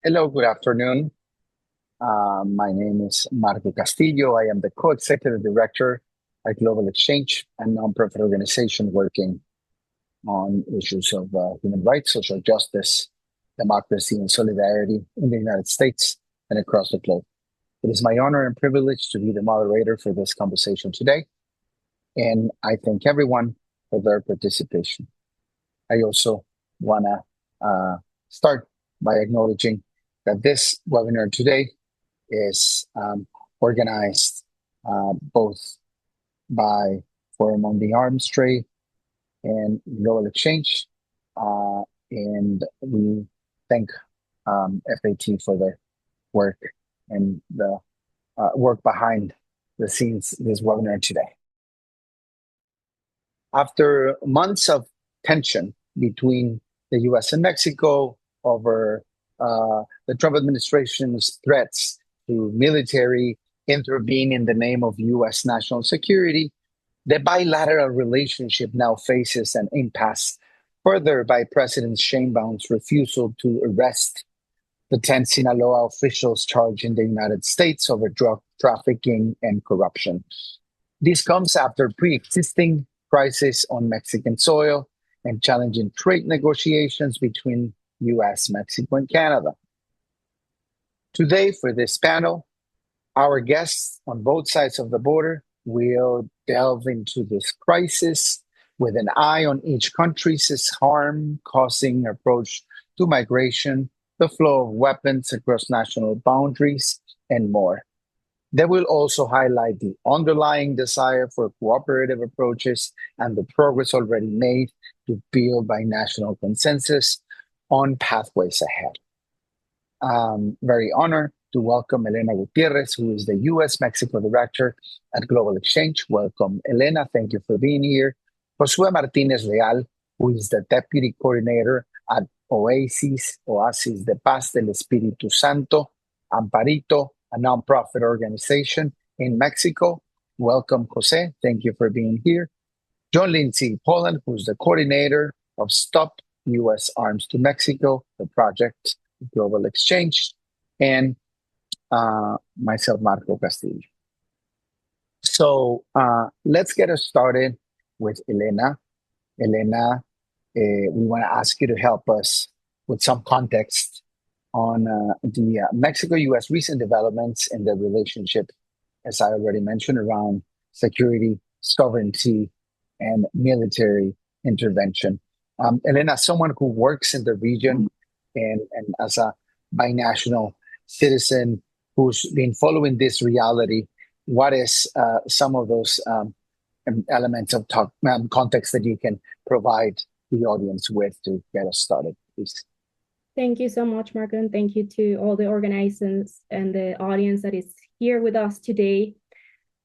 Hello, good afternoon. My name is Marco Castillo. I am the co-executive director at Global Exchange, a nonprofit organization working on issues of human rights, social justice, democracy, and solidarity in the United States and across the globe. It is my honor and privilege to be the moderator for this conversation today, and I thank everyone for their participation. I also want to start by acknowledging that this webinar today is organized both by Forum on the Arms Trade and Global Exchange. And we thank FAT for their work and the work behind the scenes this webinar today. After months of tension between the U.S. and Mexico over the Trump administration's threats to military intervene in the name of U.S. national security, the bilateral relationship now faces an impasse, further by President Sheinbaum's refusal to arrest the 10 Sinaloa officials charged in the United States over drug trafficking and corruption. This comes after pre-existing crisis on Mexican soil and challenging trade negotiations between U.S., Mexico, and Canada. Today, for this panel, our guests on both sides of the border will delve into this crisis with an eye on each country's harm-causing approach to migration, the flow of weapons across national boundaries, and more. They will also highlight the underlying desire for cooperative approaches and the progress already made to build binational consensus on pathways ahead. Very honored to welcome Elena Gutierrez, who is the U.S. Mexico Director at Global Exchange. Welcome, Elena. Thank you for being here. Josue Martinez Leal, who is the Deputy Coordinator at Oasis de Paz del Espíritu Santo, Amparito, a nonprofit organization in Mexico. Welcome, Jose. Thank you for being here. John Lindsay Poland, who's the coordinator of Stop U.S. Arms to Mexico, the project Global Exchange, and myself, Marco Castillo. So let's get us started with Elena. Elena, we want to ask you to help us with some context on the Mexico-U.S. recent developments in the relationship, as I already mentioned, around security, sovereignty, and military intervention. Elena, someone who works in the region and as a binational citizen who's been following this reality, what is some of those elements of context that you can provide the audience with to get us started, please? Thank you so much, Marco, and thank you to all the organizers and the audience that is here with us today.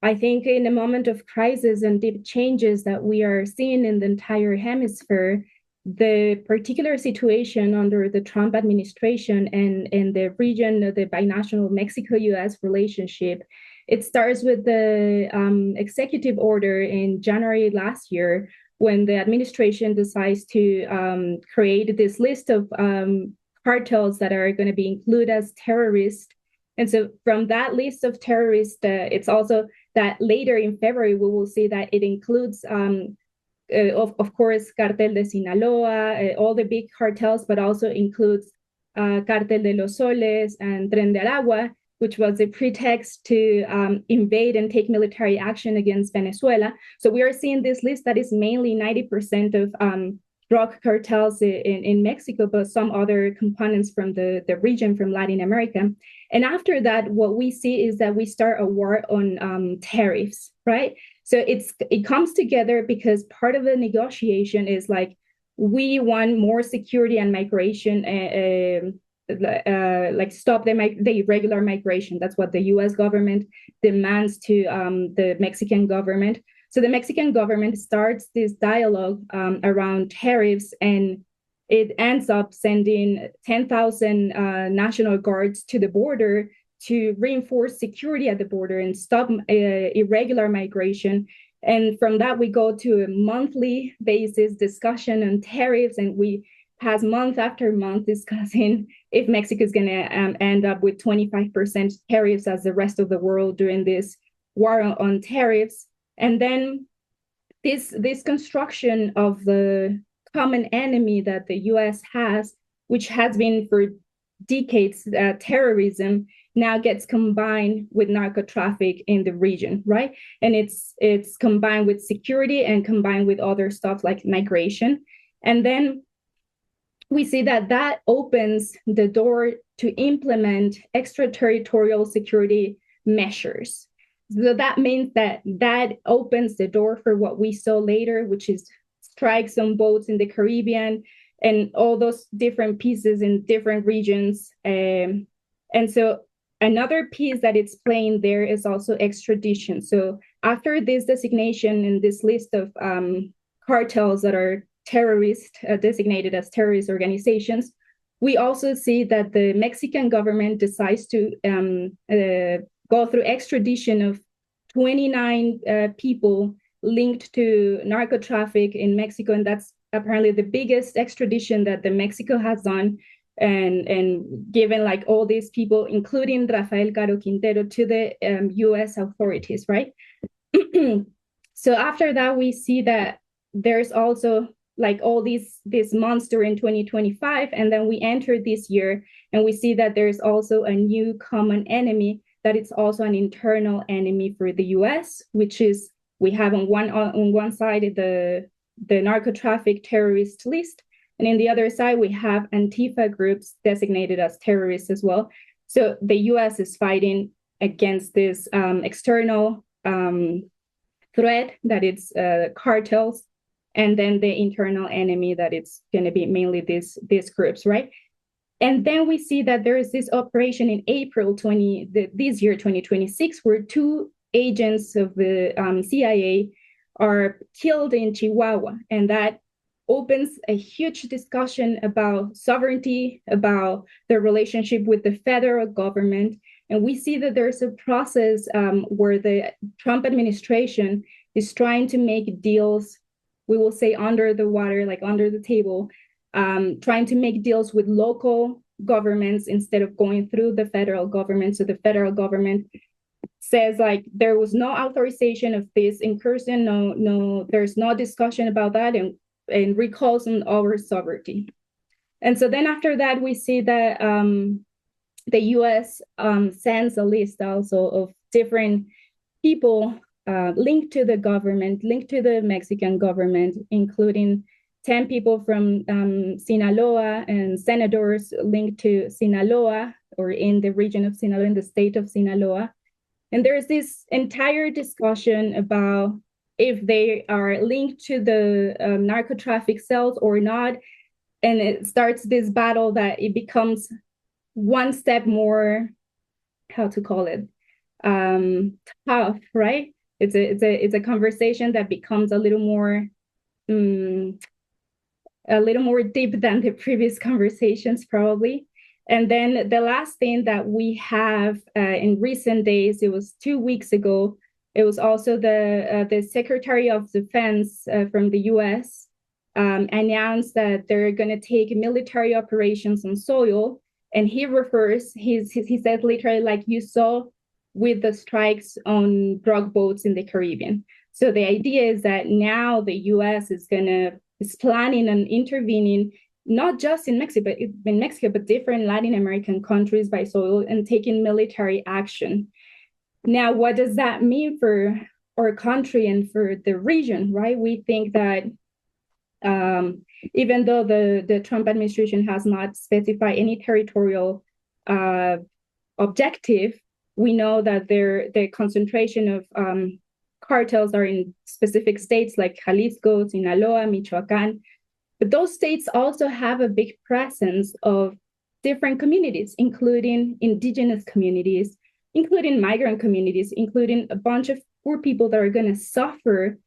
I think in a moment of crisis and deep changes that we are seeing in the entire hemisphere, the particular situation under the Trump administration and in the region, the binational Mexico-U.S. relationship, it starts with the executive order in January last year, when the administration decides to create this list of cartels that are going to be included as terrorists. And so from that list of terrorists, it's also that later in February, we will see that it includes, of course, Cartel de Sinaloa, all the big cartels, but also includes Cartel de los Soles and Tren de Aragua, which was a pretext to invade and take military action against Venezuela. So we are seeing this list that is mainly 90% of drug cartels in Mexico, but some other components from the region, from Latin America. And after that, what we see is that we start a war on tariffs, right? So it comes together because part of the negotiation is like, we want more security and migration, like stop the irregular migration. That's what the U.S. government demands to the Mexican government. So the Mexican government starts this dialogue around tariffs, and it ends up sending 10,000 National Guards to the border to reinforce security at the border and stop irregular migration. And from that, we go to a monthly basis discussion on tariffs, and we has month after month discussing if Mexico is going to end up with 25% tariffs as the rest of the world during this war on tariffs. And then this construction of the common enemy that the U.S. has, which has been for decades terrorism, now gets combined with narco traffic in the region, right? And it's combined with security and combined with other stuff like migration. And then we see that that opens the door to implement extraterritorial security measures. So that means that that opens the door for what we saw later, which is strikes on boats in the Caribbean and all those different pieces in different regions. And so another piece that it's playing there is also extradition. So after this designation and this list of cartels that are terrorist, designated as terrorist organizations, we also see that the Mexican government decides to go through extradition of 29 people linked to narco traffic in Mexico, and that's apparently the biggest extradition that the Mexico has done, and given like all these people, including Rafael Caro Quintero, to the U.S. authorities, right? So after that, we see that there's also like all these months during 2025, and then we enter this year and we see that there's also a new common enemy, that it's also an internal enemy for the U.S., which is we have on one side the narco traffic terrorist list, and in the other side we have Antifa groups designated as terrorists as well. So the U.S. is fighting against this external threat that it's cartels, and then the internal enemy that it's going to be mainly these groups, right? And then we see that there is this operation in April this year, 2026, where two agents of the CIA are killed in Chihuahua. And that opens a huge discussion about sovereignty, about the relationship with the federal government. And we see that there's a process where the Trump administration is trying to make deals, we will say under the water, like under the table, trying to make deals with local governments instead of going through the federal government. So the federal government says like there was no authorization of this incursion, no, there's no discussion about that, and recalls on our sovereignty. And so then after that, we see that the U.S. sends a list also of different people linked to the government, linked to the Mexican government, including 10 people from Sinaloa and senators linked to Sinaloa, or in the region of Sinaloa, in the state of Sinaloa. And there's this entire discussion about if they are linked to the narco traffic cells or not. And it starts this battle that it becomes one step more, how to call it, tough, right? It's a conversation that becomes a little more deep than the previous conversations, probably. And then the last thing that we have in recent days, it was 2 weeks ago, it was also the Secretary of Defense from the U.S. Announced that they're going to take military operations on soil. And he says literally, like you saw with the strikes on drug boats in the Caribbean. So the idea is that now the U.S. is planning on intervening, not just in Mexico, but different Latin American countries by soil, and taking military action. Now, what does that mean for our country and for the region, right? We think that even though the Trump administration has not specified any territorial objective, we know that the concentration of cartels are in specific states like Jalisco, Sinaloa, Michoacan. But those states also have a big presence of different communities, including indigenous communities, including migrant communities, including a bunch of poor people that are going to suffer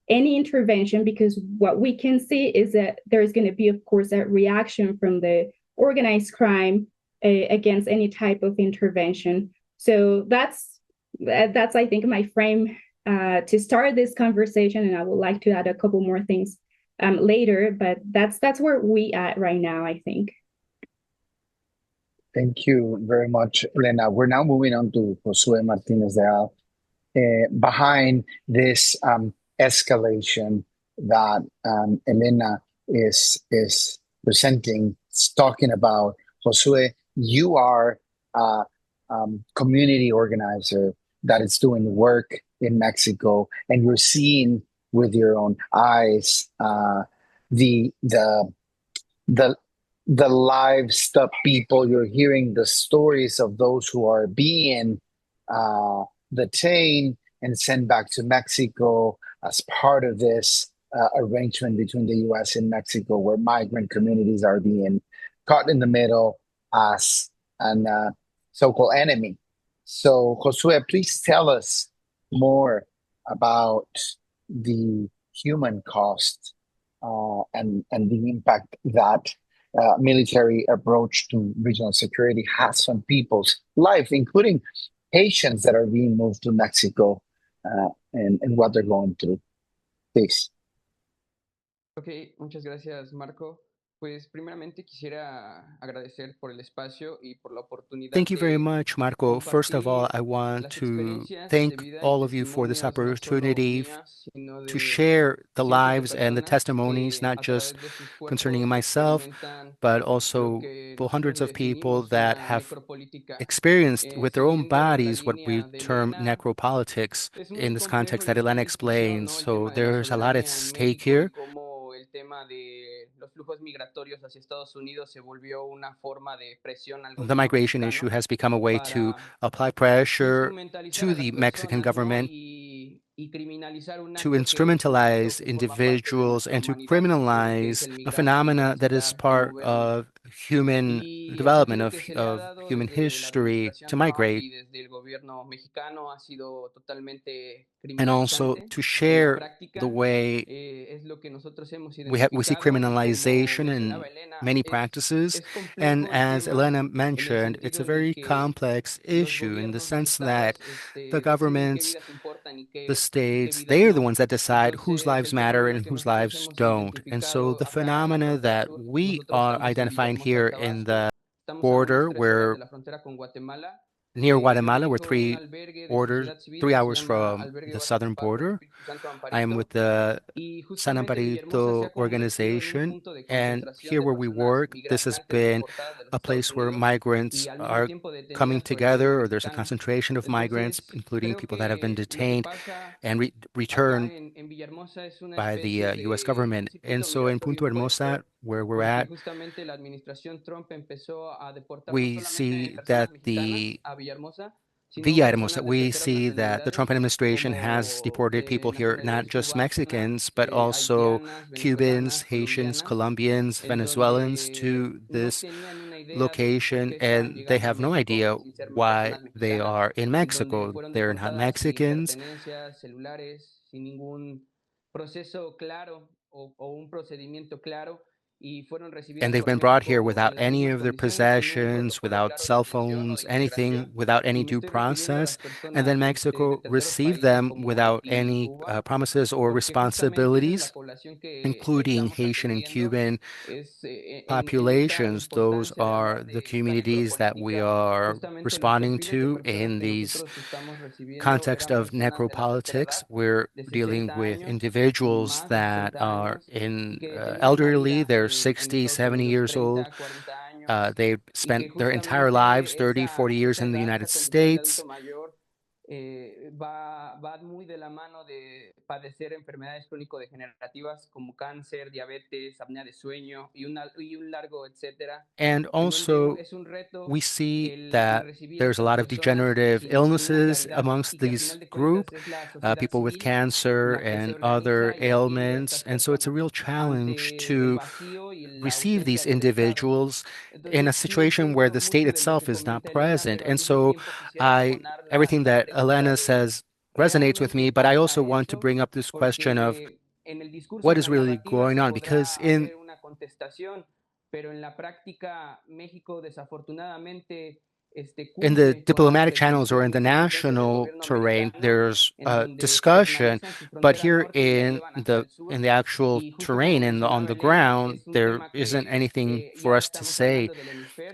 any intervention, because what we can see is that there's going to be, of course, a reaction from the organized crime against any type of intervention. So that's I think, my frame to start this conversation, and I would like to add a couple more things later, but that's where we at right now, I think. Thank you very much, Elena. We're now moving on to Josue Martinez de Al. Behind this escalation that Elena is presenting, is talking about, Josue, you are a community organizer that is doing work in Mexico, and you're seeing with your own eyes the the the the lives, the people. You're hearing the stories of those who are being detained and sent back to Mexico as part of this arrangement between the U.S. and Mexico, where migrant communities are being caught in the middle as an so-called enemy. So, Josue, please tell us more about the human cost and the impact that military approach to regional security has on people's life, including Haitians that are being moved to Mexico and what they're going through. Please. Ok, muchas gracias, Marco. Pues primeramente quisiera agradecer por el espacio y por la oportunidad Thank you very de much, Marco. First of all, compartir I want las to experiencias de thank vida y all of you for this testimonios no solo opportunity mías, sino to de share the cientos de lives and the personas testimonies, que not a just través de sus concerning cuerpos myself, experimentan but lo also que for nosotros hundreds le of people definimos that una have necropolítica. experienced with their own Siguiendo la bodies what we línea de term Elena, necropolitics es in muy this complejo context y that Elena muy difícil, explains. ¿no? El So tema de la there's a lot at soberanía en stake México y here. cómo el tema de los flujos migratorios hacia Estados Unidos se volvió una forma de presión al The gobierno migration issue mexicano has become a way to para apply pressure instrumentalizar to a las the Mexican personas, ¿no? government Y criminalizar un to acto que por supuesto instrumentalize que forma parte de individuals nuestra and to humanidad, que es criminalize el a migrar y phenomena that is transitar y part movernos. of human Y el development, giro que se le ha of dado human desde la history to administración Trump migrate, y desde el gobierno mexicano ha sido totalmente and also criminalizante. to En la share the práctica way es lo que nosotros hemos we see identificado y como criminalization in mencionaba Elena, many practices. es And complejo el as tema Elena en el mentioned, it's a sentido de very que complex los issue in the gobiernos, los sense that estados, the deciden qué governments, vidas importan the y qué states, vidas they are the no. ones that decide whose Entonces, lives el matter fenómeno and que whose nosotros lives hemos don't. And so identificado the acá en la phenomena frontera that sur, we nosotros are estamos en identifying Villahermosa, here in the Tabasco, estamos a unas border, 3 horas where de la frontera con Guatemala. near Guatemala, we're Dirijo un albergue de orders, sociedad civil 3 que se hours llama from Albergue the Base southern Amparo border. Espíritu Santo I am Amparito. with the Y San justamente Villahermosa se Amparito ha convertido en un organization. punto de And concentración here de where we personas work, this has migrantes been deportadas de los a Estados place where Unidos migrants y al mismo are tiempo coming detenidas por el gobierno together, or there's a mexicano. concentration of migrants, Entonces, including creo people that have been que lo que detained pasa and acá returned en Villahermosa es una by the especie U.S. de government. And principito so in Punto migratorio Hermosa, impuesto, where we're porque at, justamente la administración Trump empezó a deportar no we solamente see personas that mexicanas a Villahermosa, sino Villahermosa, personas de we terceras see that the Trump nacionalidades administration has como deported people here, not nacionalidades just cubana, Mexicans, but also haitianas, Cubans, venezolanas, Haitians, colombianas, Colombians, en Venezuelans donde to no this tenían una idea de por location, qué estaban and they llegando a have no México idea sin ser why personas they mexicanas, are in en donde Mexico. fueron They're not deportadas sin Mexicans, pertenencias, celulares, sin ningún proceso claro o un procedimiento claro y fueron and recibidas they've por been brought here México without en las any mismas of their condiciones, sin un possessions, protocolo without claro de cell admisión o phones, de anything, integración. without any Y me due estoy refiriendo a las process. And personas then de Mexico terceros received países them como without Haití y any Cuba, promises or porque justamente esa es la responsibilities, población que including estamos Haitian and atendiendo, Cuban es en esta populations. Those importancia de are hablar the de esta communities that we necropolítica. are Justamente los responding perfiles de to personas in que these nosotros estamos recibiendo context eran of personas de la tercera necropolitics. edad, We're de dealing 60 with años, individuals más de that 60 are años, y in que tenían una elderly, vida they're en 60, Estados 70 Unidos, years old. 30, 40 años, They've y que spent their entire lives, justamente 30, 40 years esa in the edad, United esa condición de adulto States. mayor va muy de la mano de padecer enfermedades crónico-degenerativas como cáncer, diabetes, apnea de sueño y un largo etcétera, And en donde also, es un reto we see el that recibir there's a estas lot of personas degenerative sin una illnesses claridad amongst y que a these final de cuentas group, es la sociedad people with civil cancer la que se and other organiza y atiende a ailments. estas And so it's a personas real challenge ante el to vacío y la receive these ausencia del Estado. individuals in a Entonces, sí situation where entiendo the state mucho de lo itself que is not comenta Elena, present. pero al And mismo so tiempo quisiera I detonar everything la that pregunta Elena de says resonates with me, ¿realmente but I pasa also want to eso? bring up this question of Porque en el discurso, what en is la really narrativa going se on, because podrá in hacer una contestación, pero en la práctica México desafortunadamente in the diplomatic channels or in the national terrain, there's discussion, but here in the actual terrain and on the ground, there isn't anything for us to say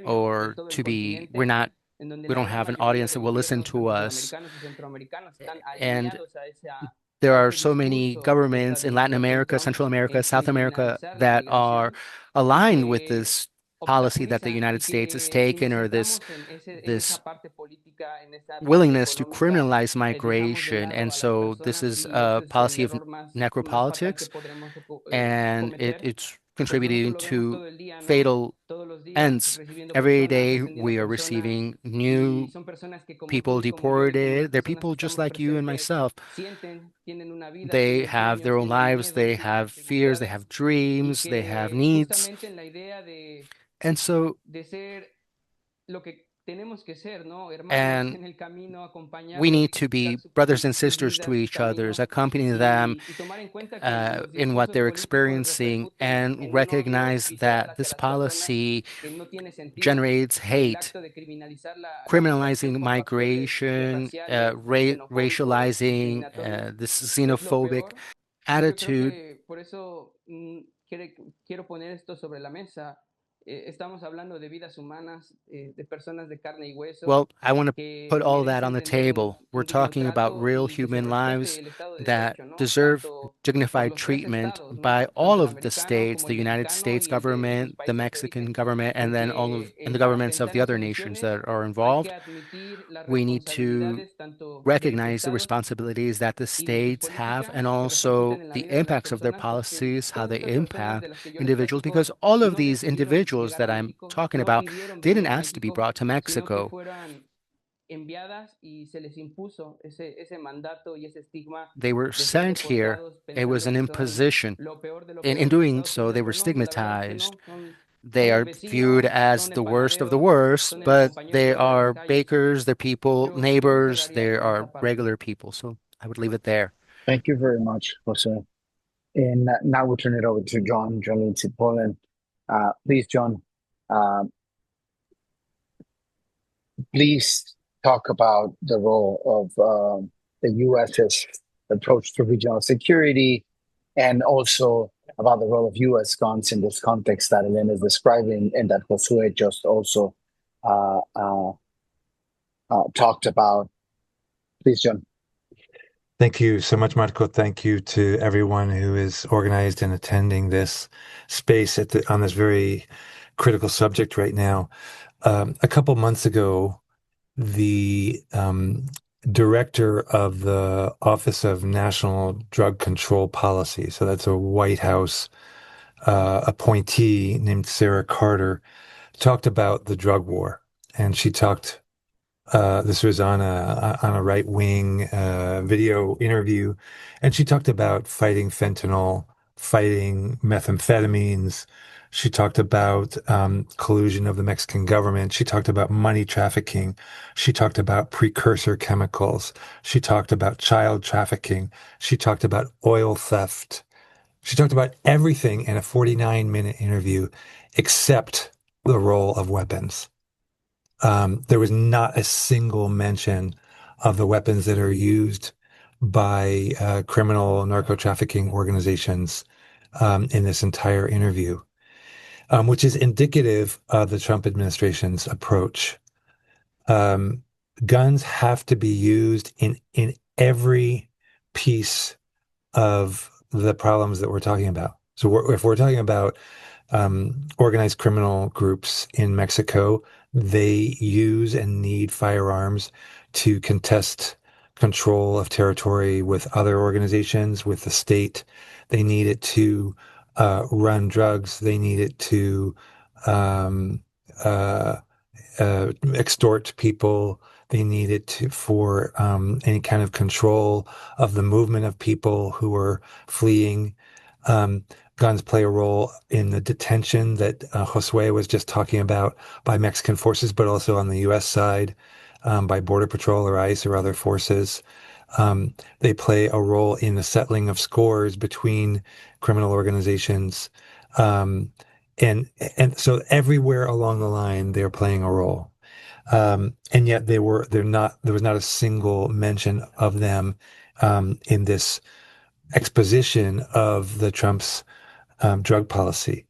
or to be. We don't have an audience that will listen to us, and there are so many governments in Latin America, Central America, South America that are aligned with this policy that the United States has taken, or this willingness to criminalize migration. And so this is a policy of necropolitics, and it's contributing to fatal ends. Every day we are receiving new people deported. They're people just like you and myself. They have their own lives, they have fears, they have dreams, they have needs. And so, and we need to be brothers and sisters to each other, accompany them in what they're experiencing, and recognize that this policy generates hate, criminalizing migration, racializing this xenophobic attitude. Well, I want to put all that on the table. We're talking about real human lives that deserve dignified treatment by all of the states, the United States government, the Mexican government, and then and the governments of the other nations that are involved. We need to recognize the responsibilities that the states have and also the impacts of their policies, how they impact individuals, because all of these individuals that I'm talking about didn't ask to be brought to Mexico. They were sent here. It was an imposition. And in doing so, they were stigmatized. They are viewed as the worst of the worst, but they are bakers, they're people, neighbors, they are regular people. So I would leave it there. Thank you very much, Jose. And now we'll turn it over to John Lindsay Poland. Please, John, please talk about the role of the U.S.'s approach to regional security, and also about the role of U.S. guns in this context that Elena is describing and that Josue just also talked about. Please, John. Thank you so much, Marco. Thank you to everyone who is organized and attending this space on this very critical subject right now. A couple months ago, the director of the Office of National Drug Control Policy, so that's a White House appointee named Sarah Carter, talked about the drug war. And she talked, this was on a right-wing video interview, and she talked about fighting fentanyl, fighting methamphetamines. She talked about collusion of the Mexican government. She talked about money trafficking. She talked about precursor chemicals. She talked about child trafficking. She talked about oil theft. She talked about everything in a 49-minute interview except the role of weapons. There was not a single mention of the weapons that are used by criminal narco trafficking organizations in this entire interview. Which is indicative of the Trump administration's approach. Guns have to be used in every piece of the problems that we're talking about. So if we're talking about organized criminal groups in Mexico, they use and need firearms to contest control of territory with other organizations, with the state. They need it to run drugs. They need it to extort people. They need it for any kind of control of the movement of people who are fleeing. Guns play a role in the detention that Josue was just talking about by Mexican forces, but also on the U.S. side by Border Patrol or ICE or other forces. They play a role in the settling of scores between criminal organizations. And so everywhere along the line, they're playing a role. And yet there was not a single mention of them in this exposition of the Trump's drug policy.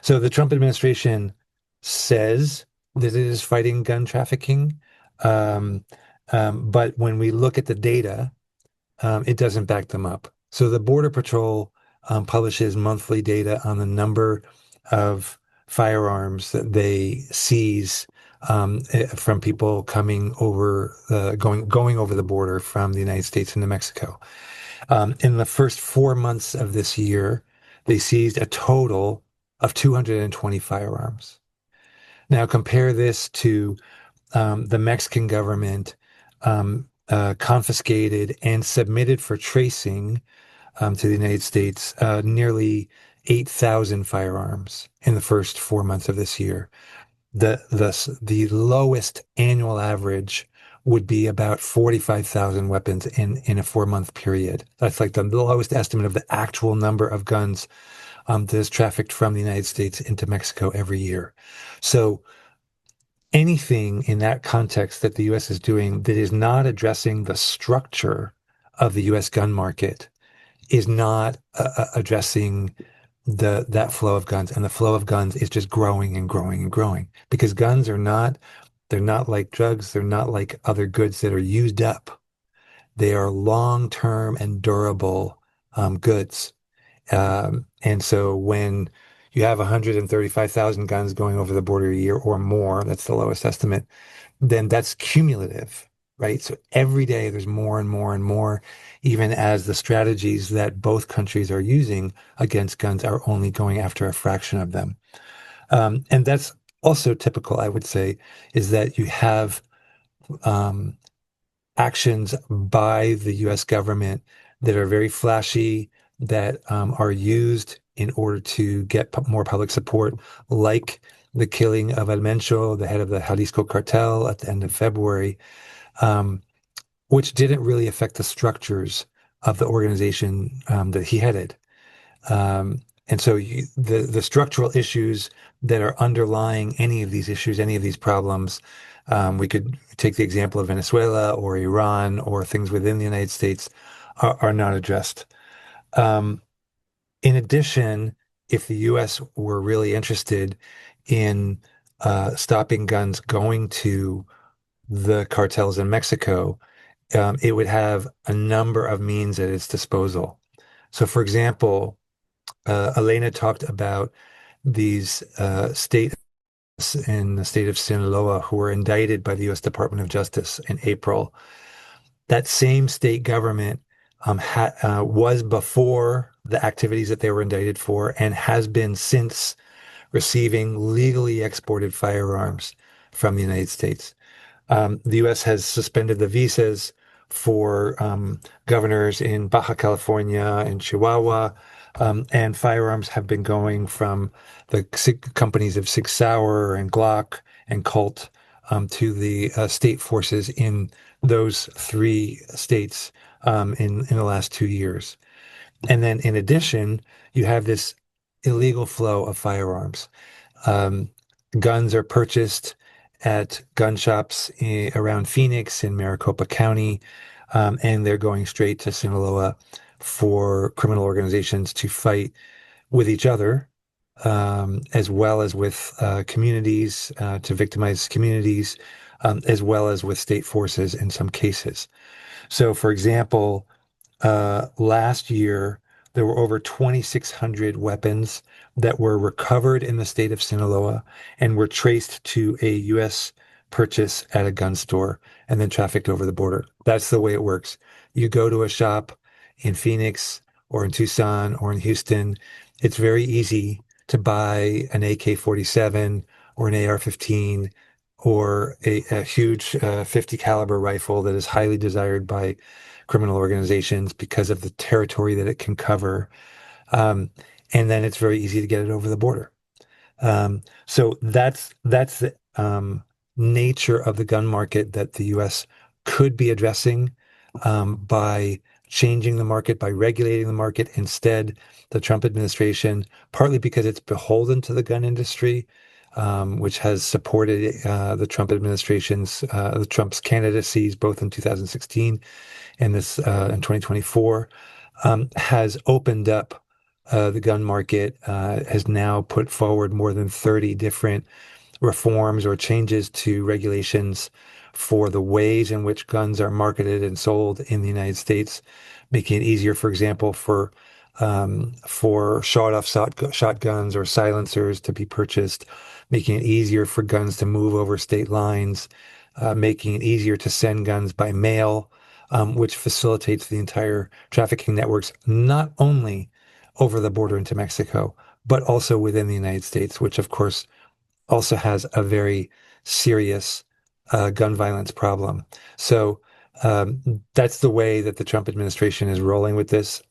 So the Trump administration says that it is fighting gun trafficking, um, but when we look at the data, it doesn't back them up. So the Border Patrol publishes monthly data on the number of firearms that they seize from people coming over, going over the border from the United States into Mexico. In the first 4 months of this year, they seized a total of 220 firearms. Now compare this to the Mexican government confiscated and submitted for tracing to the United States nearly 8,000 firearms in the first 4 months of this year. The lowest annual average would be about 45,000 weapons in a 4 month period. That's like the lowest estimate of the actual number of guns that is trafficked from the United States into Mexico every year. So anything in that context that the U.S. is doing that is not addressing the structure of the U.S. gun market is not addressing that flow of guns, and the flow of guns is just growing and growing and growing because guns they're not like drugs, they're not like other goods that are used up. They are long-term and durable goods. And so when you have 135,000 guns going over the border a year or more, that's the lowest estimate, then that's cumulative, right? So every day there's more and more and more, even as the strategies that both countries are using against guns are only going after a fraction of them. And that's also typical, I would say, is that you have actions by the U.S. government that are very flashy, that are used in order to get more public support, like the killing of El Mencho, the head of the Jalisco cartel, at the end of February, which didn't really affect the structures of the organization that he headed. And so the structural issues that are underlying any of these issues, any of these problems, we could take the example of Venezuela or Iran or things within the United States, are not addressed. In addition, if the U.S. were really interested in stopping guns going to the cartels in Mexico, it would have a number of means at its disposal. So, for example, Elena talked about these states in the state of Sinaloa who were indicted by the U.S. Department of Justice in April. That same state government was before the activities that they were indicted for and has been since receiving legally exported firearms from the United States. The U.S. has suspended the visas for governors in Baja California and Chihuahua, and firearms have been going from the companies of Sig Sauer and Glock and Colt to the state forces in those three states in the last 2 years. And then in addition, you have this illegal flow of firearms. Guns are purchased at gun shops around Phoenix in Maricopa County, and they're going straight to Sinaloa for criminal organizations to fight with each other, as well as with communities, to victimize communities, as well as with state forces in some cases. So, for example, last year, there were over 2,600 weapons that were recovered in the state of Sinaloa and were traced to a U.S. purchase at a gun store and then trafficked over the border. That's the way it works. You go to a shop in Phoenix or in Tucson or in Houston, it's very easy to buy an AK-47 or an AR-15 or a huge 50 caliber rifle that is highly desired by criminal organizations because of the territory that it can cover. And then it's very easy to get it over the border. So that's the nature of the gun market that the U.S. could be addressing by changing the market, by regulating the market. Instead, the Trump administration, partly because it's beholden to the gun industry, which has supported the Trump administration's, the Trump's candidacies, both in 2016 and this in 2024, has opened up the gun market, has now put forward more than 30 different reforms or changes to regulations for the ways in which guns are marketed and sold in the United States, making it easier, for example, for shot-off shotguns or silencers to be purchased, making it easier for guns to move over state lines, making it easier to send guns by mail, which facilitates the entire trafficking networks, not only over the border into Mexico, but also within the United States, which of course also has a very serious gun violence problem. So that's the way that the Trump administration is rolling with this.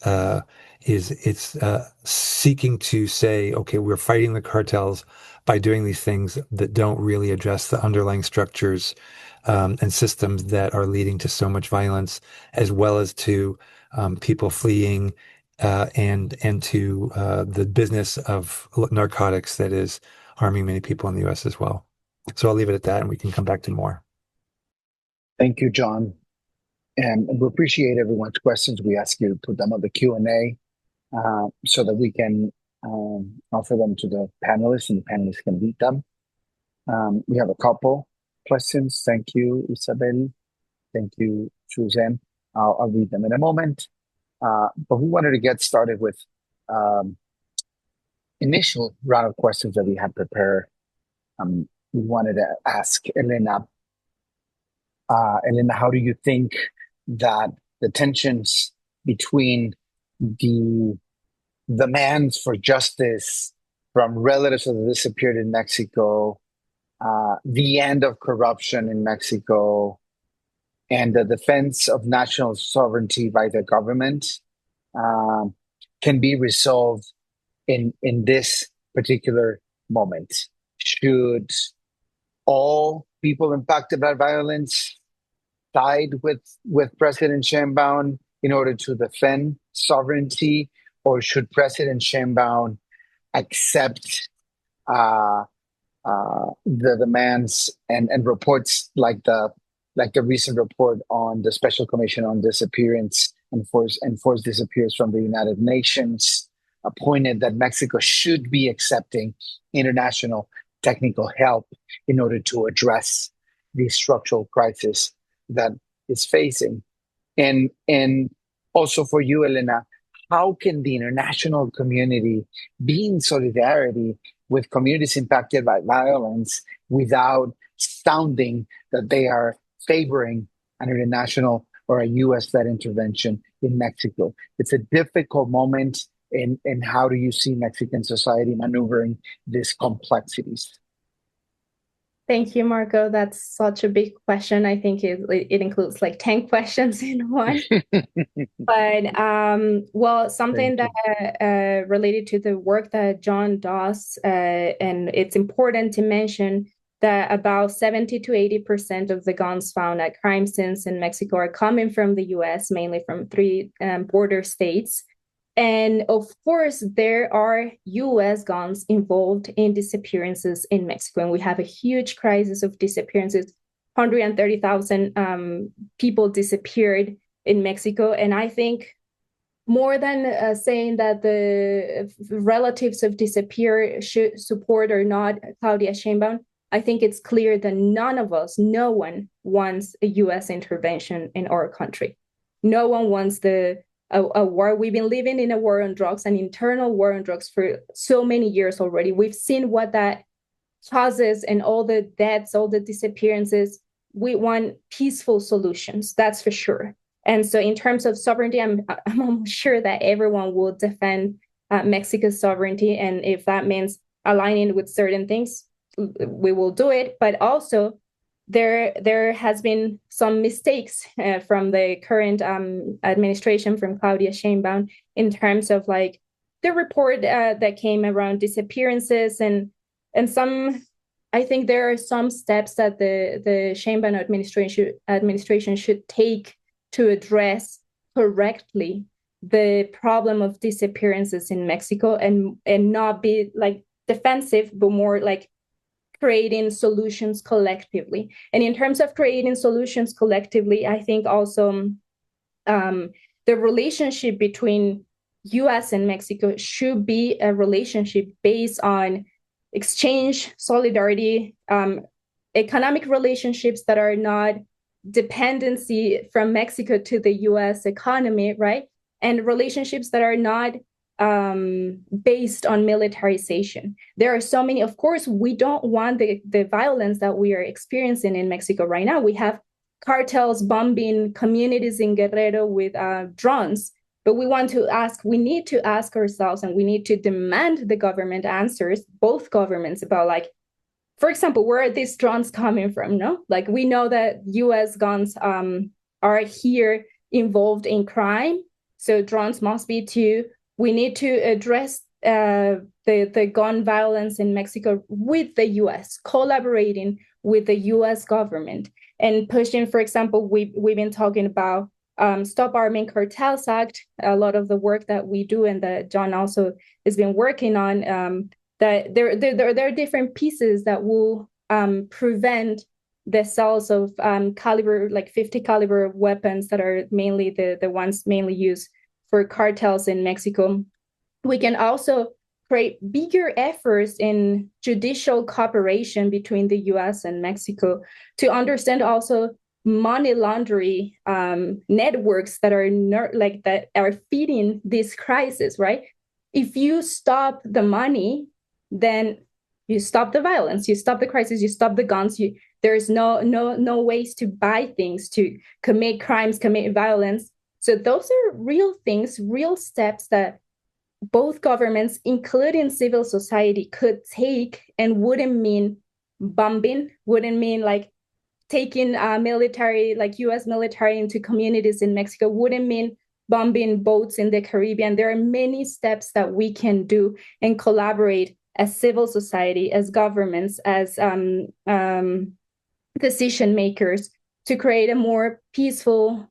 It's seeking to say, okay, we're fighting the cartels by doing these things that don't really address the underlying structures and systems that are leading to so much violence, as well as to people fleeing and to the business of narcotics that is harming many people in the U.S. as well. So I'll leave it at that, and we can come back to more. Thank you, John. And we appreciate everyone's questions. We ask you to put them on the Q&A so that we can offer them to the panelists, and the panelists can read them. We have a couple questions. Thank you, Isabel. Thank you, Suzanne. I'll read them in a moment. But we wanted to get started with initial round of questions that we had prepared. We wanted to ask Elena, how do you think that the tensions between the demands for justice from relatives that disappeared in Mexico, the end of corruption in Mexico, and the defense of national sovereignty by the government can be resolved in this particular moment? Should all people impacted by violence side with President Sheinbaum in order to defend sovereignty, or should President Sheinbaum accept the demands and reports like the recent report on the Special Commission on Disappearance and Forced Disappearance from the United Nations appointed that Mexico should be accepting international technical help in order to address the structural crisis that is facing? And also for you, Elena, how can the international community be in solidarity with communities impacted by violence without sounding that they are favoring an international or a U.S.-led intervention in Mexico? It's a difficult moment. And how do you see Mexican society maneuvering these complexities? Thank you, Marco. That's such a big question. I think it includes like 10 questions in one. But well, something that related to the work that John does, and it's important to mention that about 70 to 80% of the guns found at crime scenes in Mexico are coming from the U.S., mainly from 3 border states. And of course, there are U.S. guns involved in disappearances in Mexico. And we have a huge crisis of disappearances. 130,000 people disappeared in Mexico. And I think more than saying that the relatives of disappeared should support or not Claudia Sheinbaum, I think it's clear that no one wants a U.S. intervention in our country. No one wants a war. We've been living in a war on drugs, an internal war on drugs for so many years already. We've seen what that causes and all the deaths, all the disappearances. We want peaceful solutions, that's for sure. And so in terms of sovereignty, I'm almost sure that everyone will defend Mexico's sovereignty. And if that means aligning with certain things, we will do it. But also, there has been some mistakes from the current administration, from Claudia Sheinbaum, in terms of like the report that came around disappearances and some. I think there are some steps that the Sheinbaum administration should take to address correctly the problem of disappearances in Mexico and not be like defensive, but more like creating solutions collectively. And in terms of creating solutions collectively, I think also the relationship between U.S. and Mexico should be a relationship based on exchange, solidarity, economic relationships that are not dependency from Mexico to the U.S. economy, right? And relationships that are not based on militarization. There are so many, of course, we don't want the violence that we are experiencing in Mexico right now. We have cartels bombing communities in Guerrero with drones. But we need to ask ourselves, and we need to demand the government answers, both governments, about, like, for example, where are these drones coming from? No, like, we know that U.S. guns are here involved in crime, so drones must be too. We need to address the gun violence in Mexico with the U.S., collaborating with the U.S. government and pushing. For example, we've been talking about Stop Arming Cartels Act, a lot of the work that we do and that John also has been working on. That there are different pieces that will prevent the sales of caliber, like 50 caliber weapons that are mainly the ones mainly used for cartels in Mexico. We can also create bigger efforts in judicial cooperation between the U.S. and Mexico to understand also money laundering networks that are that are feeding this crisis, right? If you stop the money, then you stop the violence, you stop the crisis, you stop the guns. There's no ways to buy things, to commit crimes, commit violence. So those are real things, real steps that both governments, including civil society, could take, and wouldn't mean bombing, wouldn't mean like taking military, like U.S. military into communities in Mexico, wouldn't mean bombing boats in the Caribbean. There are many steps that we can do and collaborate as civil society, as governments, as decision makers, to create a more peaceful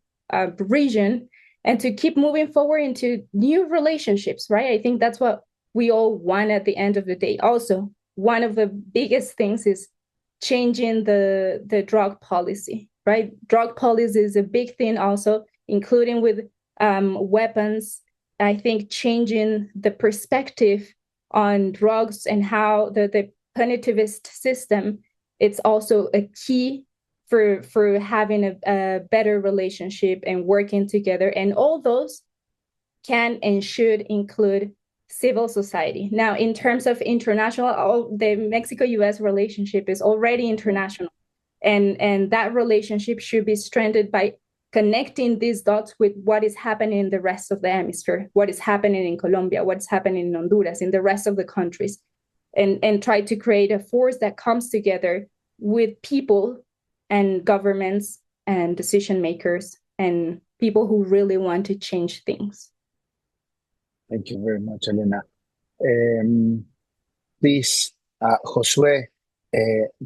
region and to keep moving forward into new relationships, right? I think that's what we all want at the end of the day. Also, one of the biggest things is changing the drug policy, right? Drug policy is a big thing also, including with weapons. I think changing the perspective on drugs and how the punitivist system, it's also a key for having a better relationship and working together. And all those can and should include civil society. Now, in terms of international, the Mexico-U.S. relationship is already international. And that relationship should be strengthened by connecting these dots with what is happening in the rest of the hemisphere, what is happening in Colombia, what's happening in Honduras, in the rest of the countries, and try to create a force that comes together with people and governments and decision makers and people who really want to change things. Thank you very much, Elena. Please, Josue,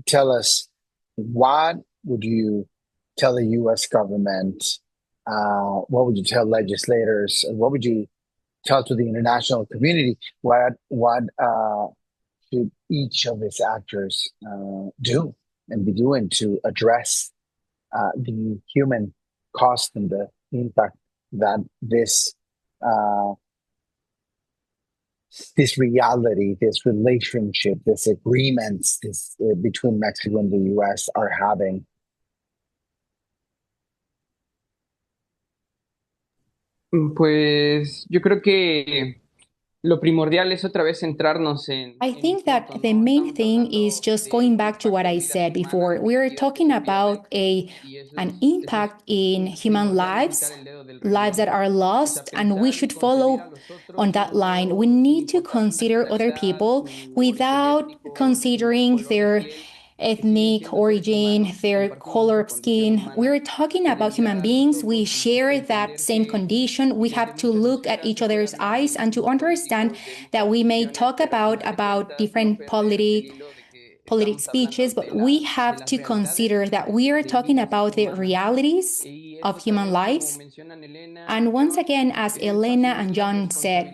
tell us, what would you tell the U.S. government? What would you tell legislators? What would you tell to the international community? What should each of its actors do and be doing to address the human cost and the impact that this reality, this relationship, this agreements between Mexico and the U.S. are having? Pues yo creo que lo primordial es otra vez centrarnos en... I think that the main thing is just going back to what I said before. We are talking about an impact in human lives, lives that are lost, and we should follow on that line. We need to consider other people without considering their ethnic origin, their color of skin. We're talking about human beings. We share that same condition. We have to look at each other's eyes and to understand that we may talk about different politic speeches, but we have to consider that we are talking about the realities of human lives. And once again, as Elena and John said,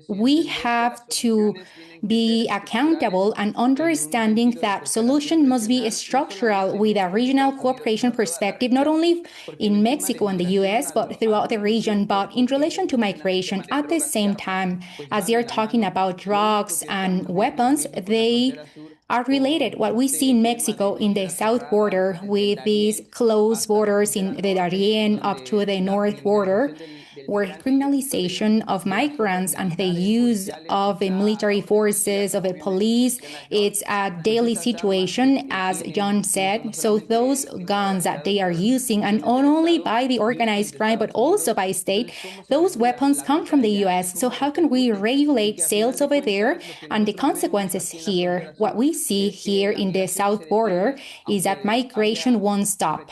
we have to be accountable and understanding that solution must be structural with a regional cooperation perspective, not only in Mexico and the U.S., but throughout the region. But in relation to migration, at the same time, as you're talking about drugs and weapons, they are related. What we see in Mexico in the south border with these closed borders in the Darien up to the north border, where criminalization of migrants and the use of the military forces, of the police, it's a daily situation, as John said. So those guns that they are using, and not only by the organized crime, but also by state, those weapons come from the U.S. So how can we regulate sales over there? And the consequences here, what we see here in the south border is that migration won't stop.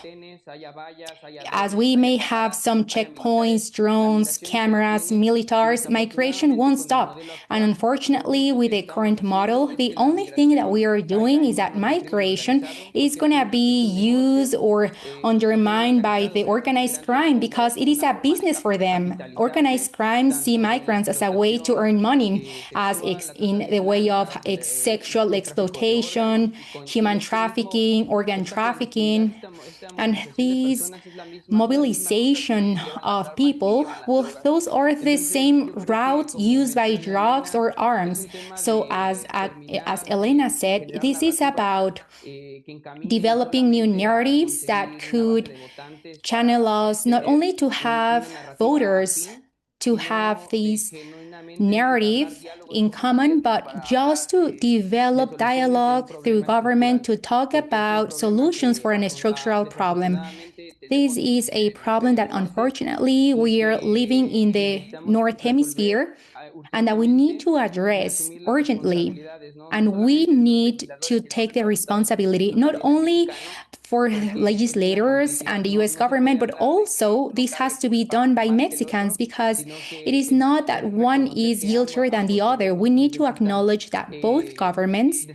As we may have some checkpoints, drones, cameras, militars, migration won't stop. And unfortunately, with the current model, the only thing that we are doing is that migration is going to be used or undermined by the organized crime because it is a business for them. Organized crime see migrants as a way to earn money, as in the way of sexual exploitation, human trafficking, organ trafficking. And these mobilization of people, well, those are the same routes used by drugs or arms. So as Elena said, this is about developing new narratives that could channel us not only to have voters to have these narrative in common, but just to develop dialogue through government to talk about solutions for a structural problem. This is a problem that unfortunately we are living in the North Hemisphere and that we need to address urgently. And we need to take the responsibility not only for legislators and the U.S. government, but also this has to be done by Mexicans because it is not that one is guiltier than the other. We need to acknowledge that both governments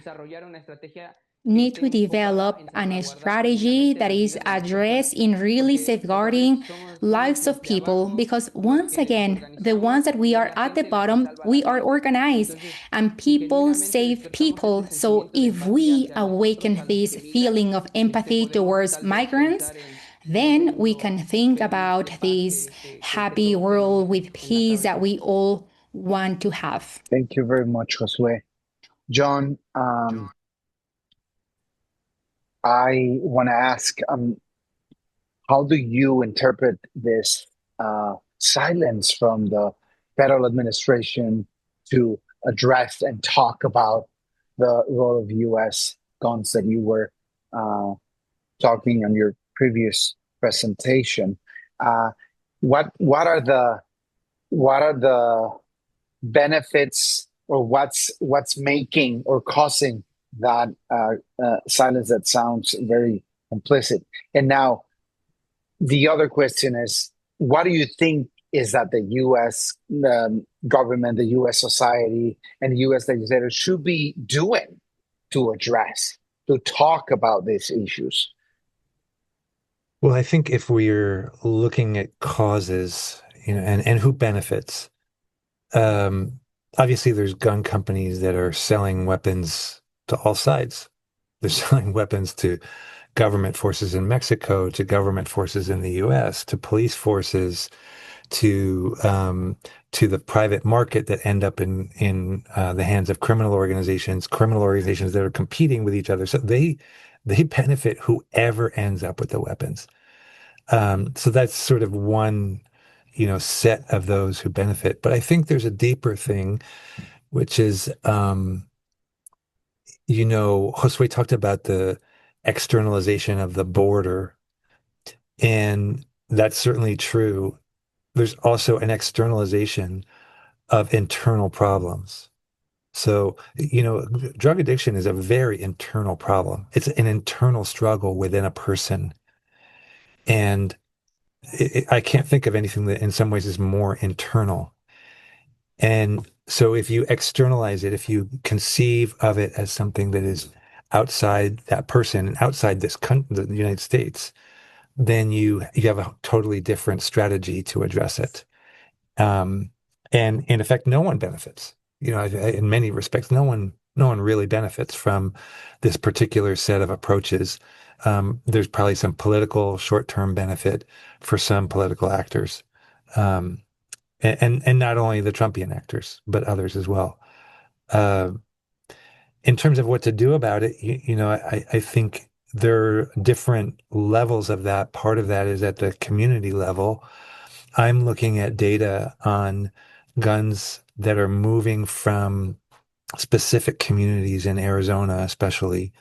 need to develop a strategy that is addressed in really safeguarding lives of people because once again, the ones that we are at the bottom, we are organized and people save people. So if we awaken this feeling of empathy towards migrants, then we can think about this happy world with peace that we all want to have. Thank you very much, Josue. John, I want to ask, how do you interpret this silence from the federal administration to address and talk about the role of U.S. guns that you were talking on your previous presentation? What are the benefits, or what's making or causing that silence that sounds very implicit? And now the other question is, what do you think is that the U.S. government, the U.S. society, and the U.S. legislators should be doing to talk about these issues? Well, I think if we're looking at causes, and who benefits, obviously there's gun companies that are selling weapons to all sides. They're selling weapons to government forces in Mexico, to government forces in the U.S., to police forces, to the private market that end up in the hands of criminal organizations that are competing with each other. So they benefit whoever ends up with the weapons. So that's sort of one, set of those who benefit. But I think there's a deeper thing, which is, Josue talked about the externalization of the border, and that's certainly true. There's also an externalization of internal problems. So, drug addiction is a very internal problem. It's an internal struggle within a person. And I can't think of anything that in some ways is more internal. And so if you externalize it, if you conceive of it as something that is outside that person and outside the United States, then you have a totally different strategy to address it. And in effect, no one benefits. In many respects, no one really benefits from this particular set of approaches. There's probably some political short-term benefit for some political actors, and not only the Trumpian actors, but others as well. In terms of what to do about it, I think there are different levels of that. Part of that is at the community level. I'm looking at data on guns that are moving from specific communities in Arizona, especially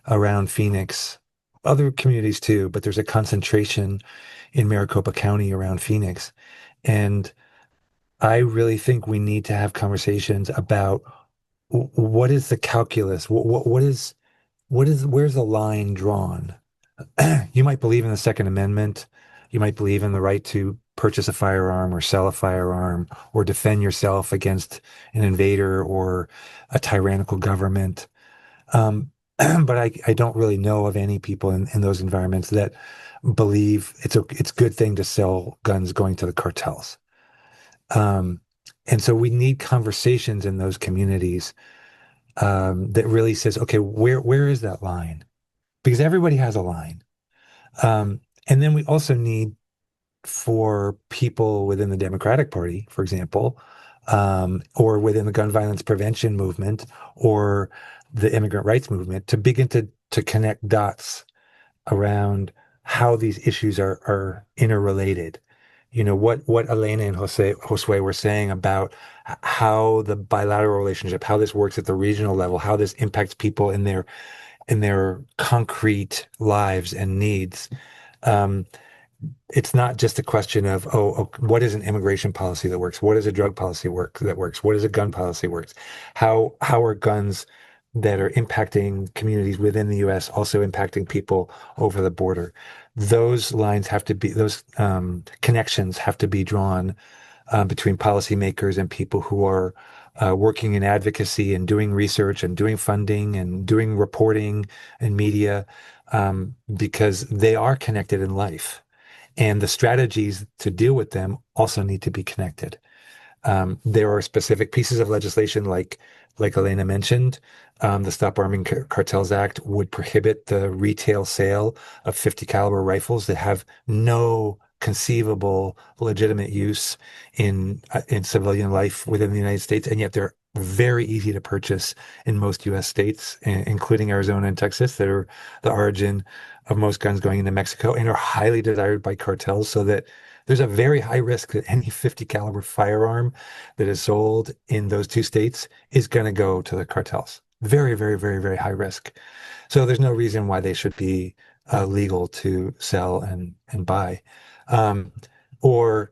around Phoenix, other communities too, but there's a concentration in Maricopa County around Phoenix. And I really think we need to have conversations about what is the calculus? Where's the line drawn? You might believe in the Second Amendment. You might believe in the right to purchase a firearm or sell a firearm or defend yourself against an invader or a tyrannical government. But I don't really know of any people in those environments that believe it's a good thing to sell guns going to the cartels. And so we need conversations in those communities that really says, okay, where is that line? Because everybody has a line. And then we also need for people within the Democratic Party, for example, or within the gun violence prevention movement or the immigrant rights movement to begin to connect dots around how these issues are interrelated. What Elena and Josue were saying about how the bilateral relationship, how this works at the regional level, how this impacts people in their concrete lives and needs. It's not just a question of, what is an immigration policy that works? What is a drug policy that works? What is a gun policy works? How are guns that are impacting communities within the U.S. also impacting people over the border? Those lines have to be, those connections have to be drawn between policymakers and people who are working in advocacy and doing research and doing funding and doing reporting and media, because they are connected in life. And the strategies to deal with them also need to be connected. There are specific pieces of legislation, like Elena mentioned, the Stop Arming Cartels Act would prohibit the retail sale of 50 caliber rifles that have no conceivable legitimate use in civilian life within the United States, and yet they're very easy to purchase in most U.S. states, including Arizona and Texas, that are the origin of most guns going into Mexico and are highly desired by cartels, so that there's a very high risk that any 50 caliber firearm that is sold in those two states is going to go to the cartels. Very, very, very, very high risk. So there's no reason why they should be legal to sell and buy. Or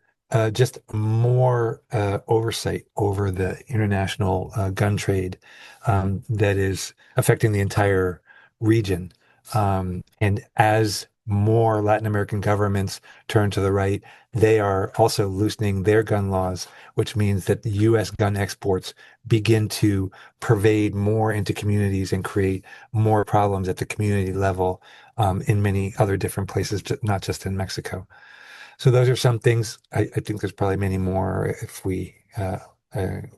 just more oversight over the international gun trade that is affecting the entire region. And as more Latin American governments turn to the right, they are also loosening their gun laws, which means that the U.S. gun exports begin to pervade more into communities and create more problems at the community level in many other different places, not just in Mexico. So those are some things. I think there's probably many more if we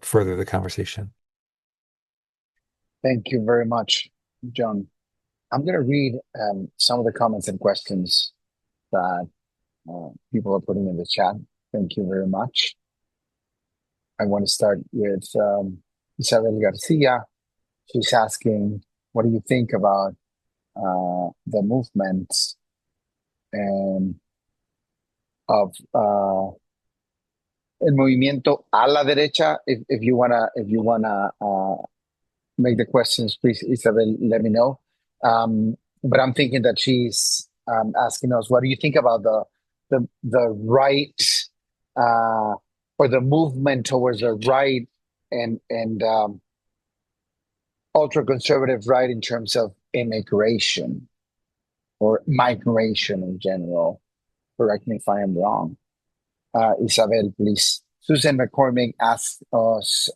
further the conversation. Thank you very much, John. I'm going to read some of the comments and questions that people are putting in the chat. Thank you very much. I want to start with Isabel Garcia. She's asking, what do you think about the movement and of el movimiento a la derecha? If you wanna make the questions, please, Isabel, let me know. But I'm thinking that she's asking us, what do you think about the right or the movement towards the right and ultra conservative right in terms of immigration or migration in general? Correct me if I am wrong. Isabel, please. Susan McCormick asked us,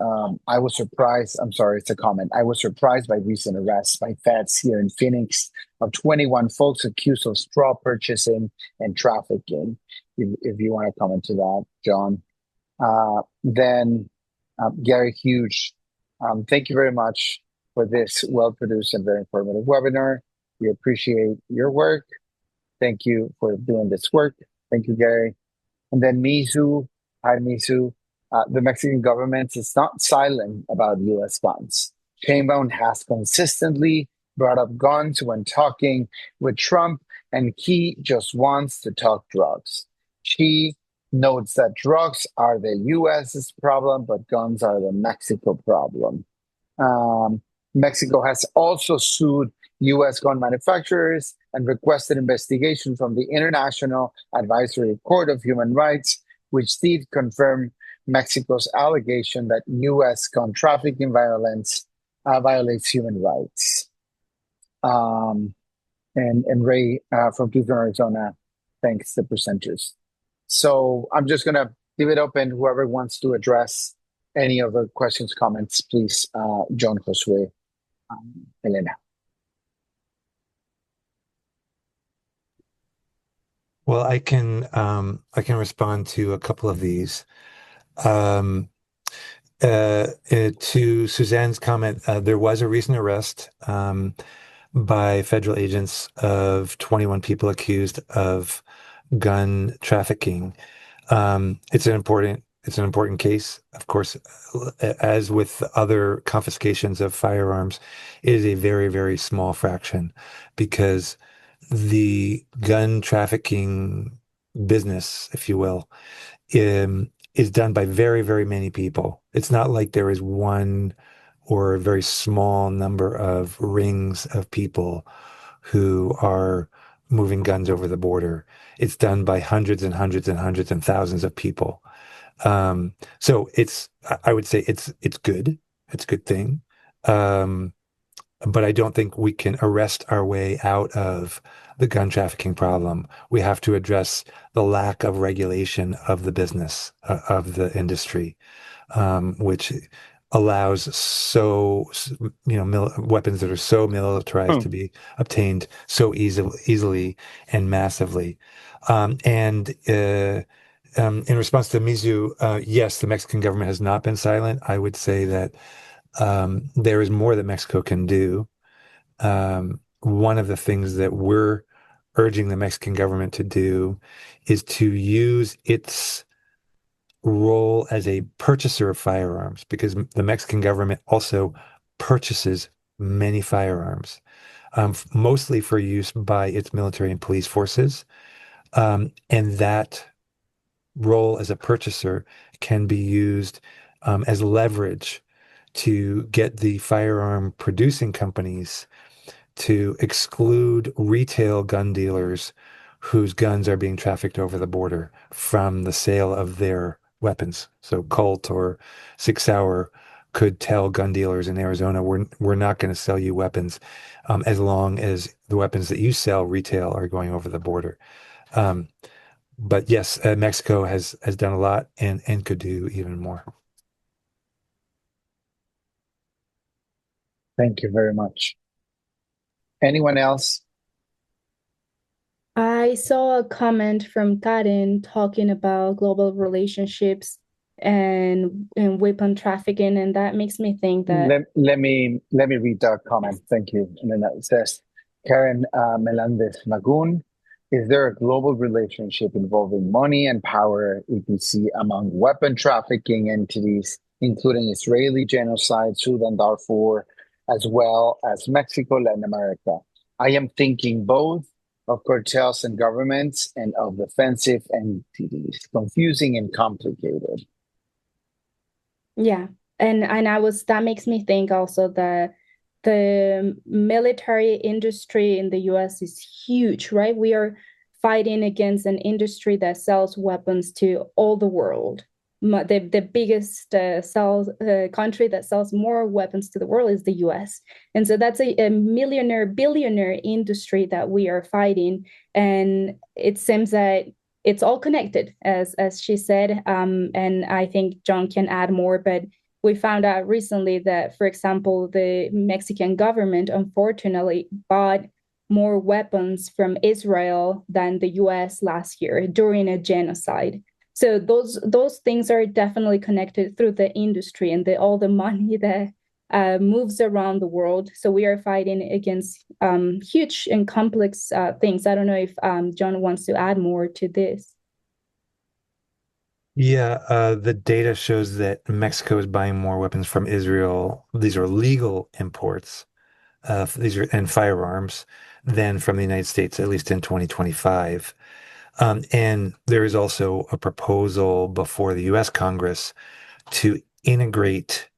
I was surprised. I'm sorry, it's a comment. I was surprised by recent arrests by feds here in Phoenix of 21 folks accused of straw purchasing and trafficking. If you want to comment to that, John. Then Gary Hughes, thank you very much for this well-produced and very informative webinar. We appreciate your work. Thank you for doing this work. Thank you, Gary. And then Mizu, hi Mizu. The Mexican government is not silent about U.S. guns. Sheinbaum has consistently brought up guns when talking with Trump, and he just wants to talk drugs. She notes that drugs are the U.S.'s problem, but guns are the Mexico problem. Mexico has also sued U.S. gun manufacturers and requested investigation from the International Advisory Court of Human Rights, which did confirm Mexico's allegation that U.S. gun trafficking violates human rights. And Ray from Tucson, Arizona, thanks the presenters. So I'm just going to leave it open. Whoever wants to address any of the questions, comments, please, John, Josue, Elena. Well, I can respond to a couple of these. To Suzanne's comment, there was a recent arrest by federal agents of 21 people accused of gun trafficking. It's an important case. Of course, as with other confiscations of firearms, it is a very, very small fraction because the gun trafficking business, if you will, is done by very, very many people. It's not like there is one or a very small number of rings of people who are moving guns over the border. It's done by hundreds and hundreds and hundreds and thousands of people. So I would say it's good. It's a good thing. But I don't think we can arrest our way out of the gun trafficking problem. We have to address the lack of regulation of the business, of the industry, which allows weapons that are so militarized to be obtained so easily and massively. In response to Mizu, yes, the Mexican government has not been silent. I would say that there is more that Mexico can do. One of the things that we're urging the Mexican government to do is to use its role as a purchaser of firearms, because the Mexican government also purchases many firearms, mostly for use by its military and police forces. And that role as a purchaser can be used as leverage to get the firearm producing companies to exclude retail gun dealers whose guns are being trafficked over the border from the sale of their weapons. So Colt or 6 Hour could tell gun dealers in Arizona, we're not going to sell you weapons as long as the weapons that you sell retail are going over the border. But yes, Mexico has done a lot and could do even more. Thank you very much. Anyone else? I saw a comment from Karen talking about global relationships and weapon trafficking, and that makes me think that... Let me read that comment. Thank you. And then it says, Karen Melendez Magun, is there a global relationship involving money and power, EPC, among weapon trafficking entities, including Israeli genocide, Sudan, Darfur, as well as Mexico, Latin America? I am thinking both of cartels and governments and of defensive entities. Confusing and complicated. Yeah, and that makes me think also that the military industry in the U.S. is huge, right? We are fighting against an industry that sells weapons to all the world. The biggest country that sells more weapons to the world is the U.S. And so that's a billionaire industry that we are fighting. And it seems that it's all connected, as she said. And I think John can add more, but we found out recently that, for example, the Mexican government, unfortunately, bought more weapons from Israel than the US last year during a genocide. So those things are definitely connected through the industry and all the money that moves around the world. So we are fighting against huge and complex things. I don't know if John wants to add more to this. Yeah, the data shows that Mexico is buying more weapons from Israel. These are legal imports, and firearms than from the United States, at least in 2025. And there is also a proposal before the U.S. Congress to integrate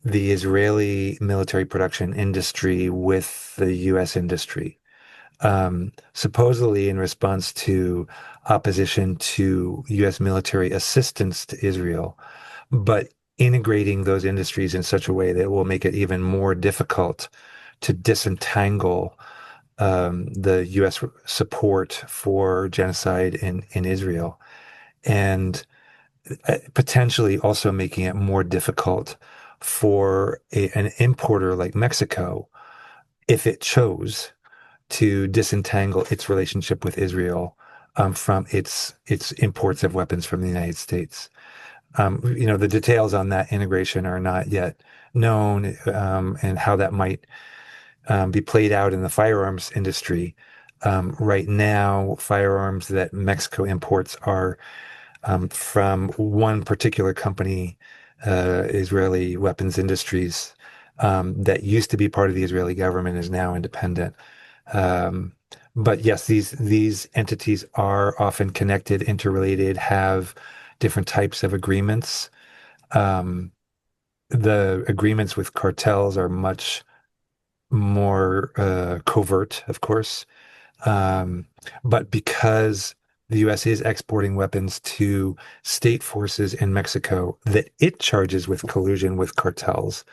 the Israeli military production industry with the U.S. industry, supposedly in response to opposition to U.S. military assistance to Israel, but integrating those industries in such a way that will make it even more difficult to disentangle the U.S. support for genocide in Israel, and potentially also making it more difficult for an importer like Mexico, if it chose, to disentangle its relationship with Israel from its imports of weapons from the United States. The details on that integration are not yet known, and how that might be played out in the firearms industry. Right now, firearms that Mexico imports are from one particular company, Israeli Weapons Industries, that used to be part of the Israeli government, is now independent. But yes, these entities are often connected, interrelated, have different types of agreements. The agreements with cartels are much more covert, of course. But because the U.S. is exporting weapons to state forces in Mexico that it charges with collusion with cartels,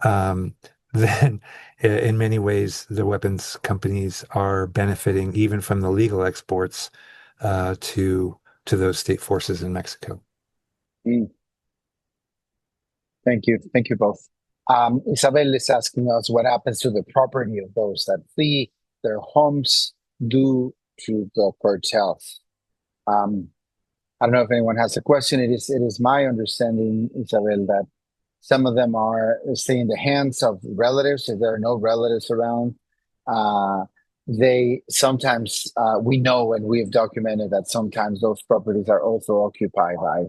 then in many ways the weapons companies are benefiting even from the legal exports to those state forces in Mexico. Mm. Thank you both. Isabel is asking us what happens to the property of those that flee their homes due to the cartels. I don't know if anyone has a question. It is my understanding, Isabel, that some of them stay in the hands of relatives if there are no relatives around. They sometimes, we know and we have documented that sometimes those properties are also occupied by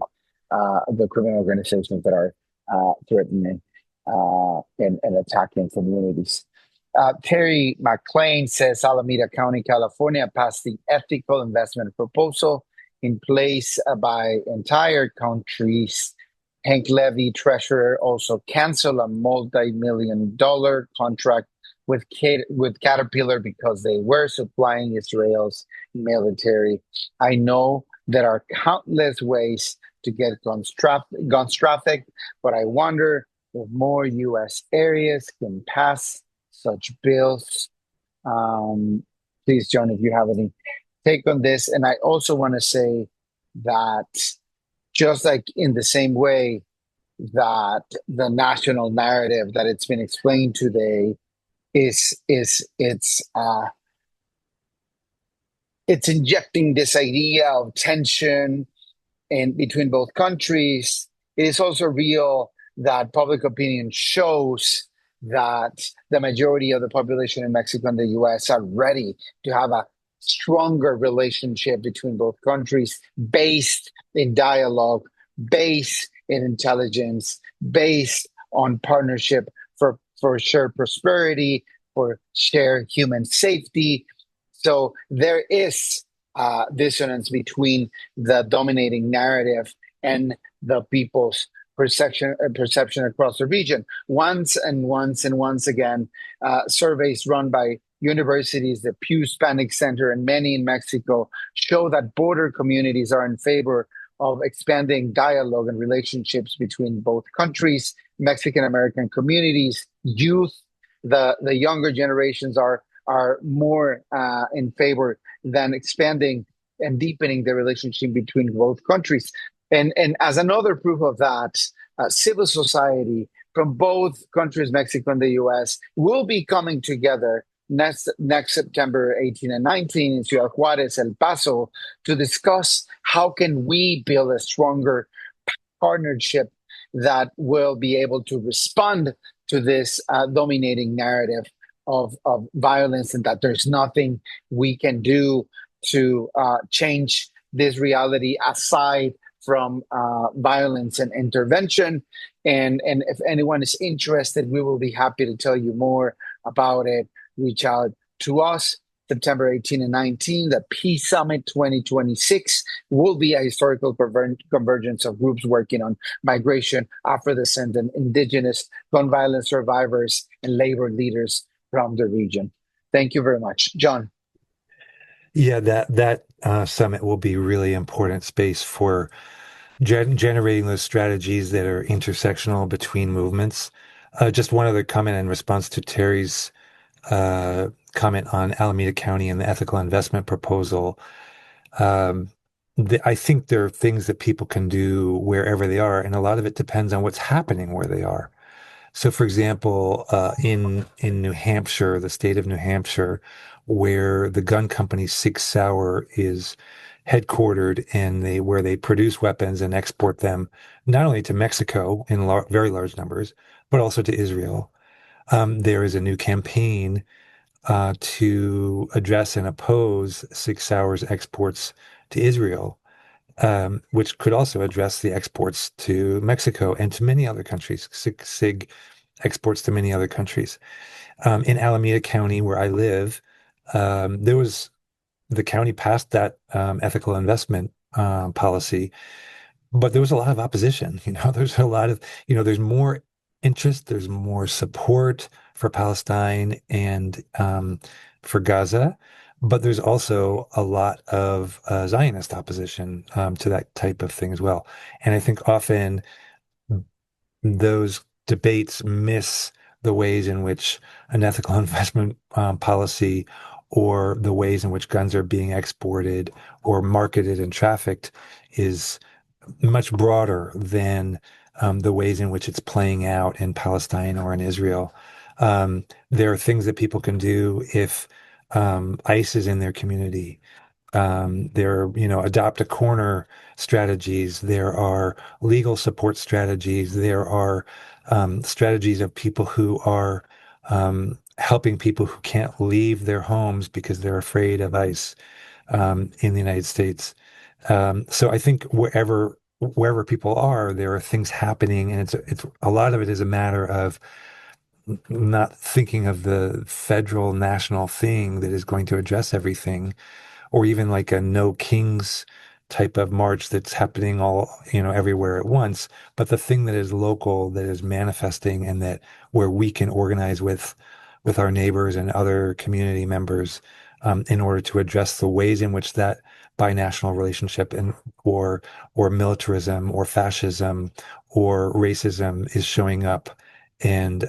the criminal organizations that are threatening and attacking communities. Terry McLean says Alameda County, California passed the ethical investment proposal in place by entire countries. Hank Levy, treasurer, also canceled a multi-million-dollar contract with Caterpillar because they were supplying Israel's military. I know there are countless ways to get guns trafficked, but I wonder if more U.S. areas can pass such bills. Please, John, if you have any take on this. And I also want to say that just like in the same way that the national narrative that it's been explained today it's injecting this idea of tension in between both countries. It is also real that public opinion shows that the majority of the population in Mexico and the U.S. are ready to have a stronger relationship between both countries based in dialogue, based in intelligence, based on partnership for shared prosperity, for shared human safety. So there is dissonance between the dominating narrative and the people's perception across the region. Once again, surveys run by universities, the Pew Hispanic Center, and many in Mexico show that border communities are in favor of expanding dialogue and relationships between both countries. Mexican-American communities, youth, the younger generations are more in favor than expanding and deepening the relationship between both countries. And as another proof of that, civil society from both countries, Mexico and the U.S., will be coming together next September 18 and 19 in Ciudad Juarez, El Paso, to discuss how can we build a stronger partnership that will be able to respond to this dominating narrative of violence, and that there's nothing we can do to change this reality aside from violence and intervention. And if anyone is interested, we will be happy to tell you more about it. Reach out to us. September 18 and 19, the Peace Summit 2026 will be a historical convergence of groups working on migration, Afro-descendant, indigenous, gun violence survivors, and labor leaders from the region. Thank you very much. John. Yeah, that summit will be really important space for generating those strategies that are intersectional between movements. Just one other comment in response to Terry's comment on Alameda County and the ethical investment proposal. I think there are things that people can do wherever they are, and a lot of it depends on what's happening where they are. So, for example, in New Hampshire, the state of New Hampshire, where the gun company Sig Sauer is headquartered, and where they produce weapons and export them not only to Mexico in very large numbers, but also to Israel. There is a new campaign to address and oppose Sig Sauer's exports to Israel, which could also address the exports to Mexico and to many other countries. Sig exports to many other countries. In Alameda County, where I live, the county passed that ethical investment policy, but there was a lot of opposition. There's a lot of, there's more interest, there's more support for Palestine and for Gaza, but there's also a lot of Zionist opposition to that type of thing as well. And I think often those debates miss the ways in which an ethical investment policy, or the ways in which guns are being exported or marketed and trafficked, is much broader than the ways in which it's playing out in Palestine or in Israel. There are things that people can do if ICE is in their community. There are, adopt a corner strategies. There are legal support strategies. There are strategies of people who are helping people who can't leave their homes because they're afraid of ICE in the United States. So I think wherever people are, there are things happening, and it's a lot of it is a matter of not thinking of the federal national thing that is going to address everything, or even like a no kings type of march that's happening all, everywhere at once. But the thing that is local, that is manifesting, and that where we can organize with our neighbors and other community members in order to address the ways in which that binational relationship or militarism or fascism or racism is showing up, and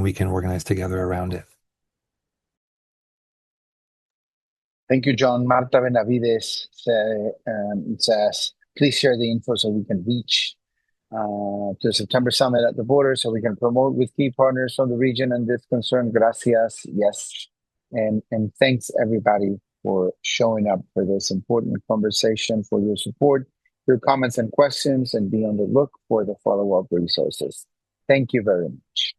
we can organize together around it. Thank you, John. Marta Benavides says, please share the info so we can reach to the September Summit at the border, so we can promote with key partners from the region and this concern. Gracias. Yes. And thanks everybody for showing up for this important conversation, for your support, your comments and questions, and be on the look for the follow-up resources. Thank you very much.